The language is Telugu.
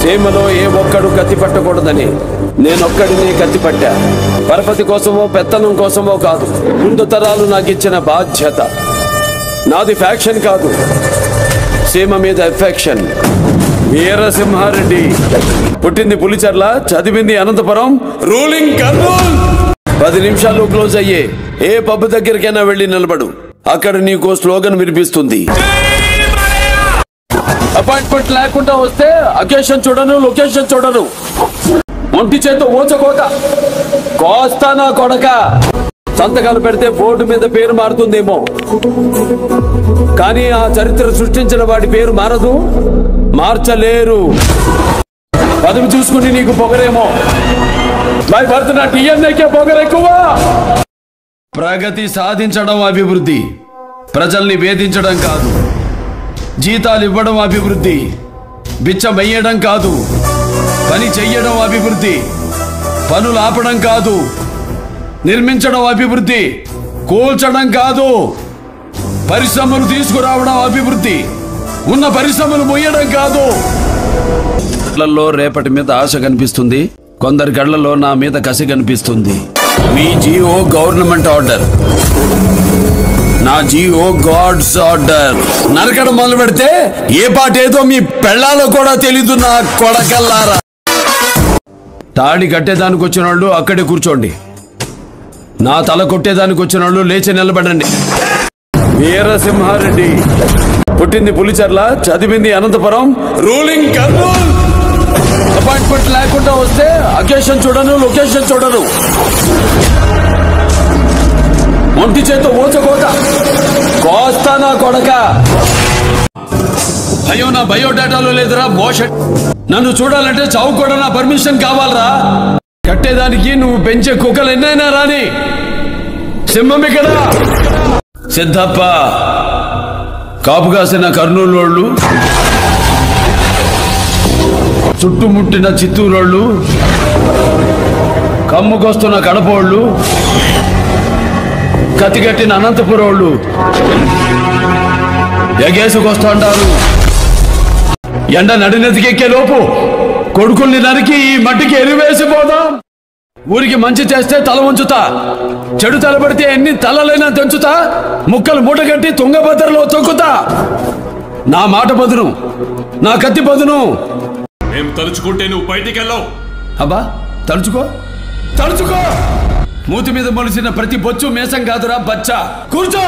సీమలో ఏ ఒక్కడు కత్తి పట్టకూడదని నేనొక్కడిని కత్తి పట్టా. పరపతి కోసమో పెత్తనం కోసమో కాదు. ముందు తరాలు నాకు ఇచ్చిన బాధ్యత. నాది ఫ్యాక్షన్ కాదు, సీమ మీద ఎఫెక్షన్. వీరసింహారెడ్డి పుట్టింది పులిచెర్ల, చదివింది అనంతపురం, రూలింగ్ కర్నూల్. 10 నిమిషాల్లో క్లోజ్ అయ్యే ఏ పబ్ దగ్గరికైనా వెళ్ళి నిలబడు, అక్కడ నీకు స్లోగన్ వినిపిస్తుంది. అపాయింట్మెంట్ లేకుండా వస్తే అకేషన్ చూడను, లొకేషన్ చూడను. ఒంటి చేతో ఊచకోత కోస్తానా కొడక. సంతకాలు పెడితే బోర్డు మీద పేరు మారుతుందేమో, కానీ ఆ చరిత్ర సృష్టించిన వాడి పేరు మారదు, మార్చలేరు. పదవి చూసుకుని నీకు పొగరేమో, భయపడుతున్న టీఎన్ఏకే పొగరెక్కువ. ప్రగతి సాధించడం అభివృద్ధి, ప్రజల్ని వేధించడం కాదు. జీతాలు ఇవ్వడం అభివృద్ధి, బిచ్చమెయ్యడం కాదు. పని చెయ్యడం అభివృద్ధి, పనులు ఆపడం కాదు. నిర్మించడం అభివృద్ధి, కూల్చడం కాదు. పరిశ్రమలు తీసుకురావడం అభివృద్ధి, ఉన్న పరిశ్రమలు మొయ్యడం కాదు. కళ్ళల్లో రేపటి మీద ఆశ కనిపిస్తుంది, కొందరి కళ్ళల్లో నా మీద కసి కనిపిస్తుంది. మీ జీఓ గవర్నమెంట్ ఆర్డర్, నా జీఓ గాడ్స్ ఆర్డర్. నరకడం మొదలు పెడితే ఏ పాట ఏదో మీ పెళ్ళాలో కూడా తెలీదు నా కొడకల్లారా. తాడి కట్టేదానికి వచ్చిన వాళ్ళు అక్కడే కూర్చోండి, నా తల కొట్టేదానికి వచ్చిన వాళ్ళు లేచి నిలబడండి. వీరసింహారెడ్డి పుట్టింది పులిచెర్ల, చదివింది అనంతపురం, రూలింగ్ కర్నూల్. అపాయింట్మెంట్ లేకుండా వస్తే అకేషన్ చూడను, లొకేషన్ చూడను. ఒంటి చేతో ఊచకోత కోస్తానా కొడక. అయ్యో నా బయోడేటాలో లేదురా బోషట్. నన్ను చూడాలంటే చావు కూడా నా పర్మిషన్ కావాలరా. కట్టేదానికి నువ్వు పెంచే కుక్కలు ఎన్నైనా రాని. సింహం ఇక్కడ. సిద్ధప్ప కాపు కాసిన కర్నూలు, చుట్టుముట్టిన చిత్తూరోళ్ళు, కమ్ముకొస్తున్న కడపోళ్ళు, కత్తిగట్టిన అనంతపురోళ్ళు ఎగేసుకొస్తుంటారు. ఎండ నడినెతికెక్కే లోపు కొడుకుల్ని నరికి ఈ మట్టికి ఎరివేసిపోదాం. ఊరికి మంచి చేస్తే తల ఉంచుతా, చెడు తలబడితే ఎన్ని తలలైనా తెంచుతా. ముక్కలు మూటగట్టి తుంగభద్రలో తొక్కుతా. నా మాట పదును, నా కత్తి పదును. మేము తలుచుకుంటే నువ్వు బయటికి వెళ్ళావు. అబ్బా తలుచుకో, తలుచుకో. మూతి మీద మొలిసిన ప్రతి బొచ్చు మేసం కాదురా బచ్చా. కూర్చో.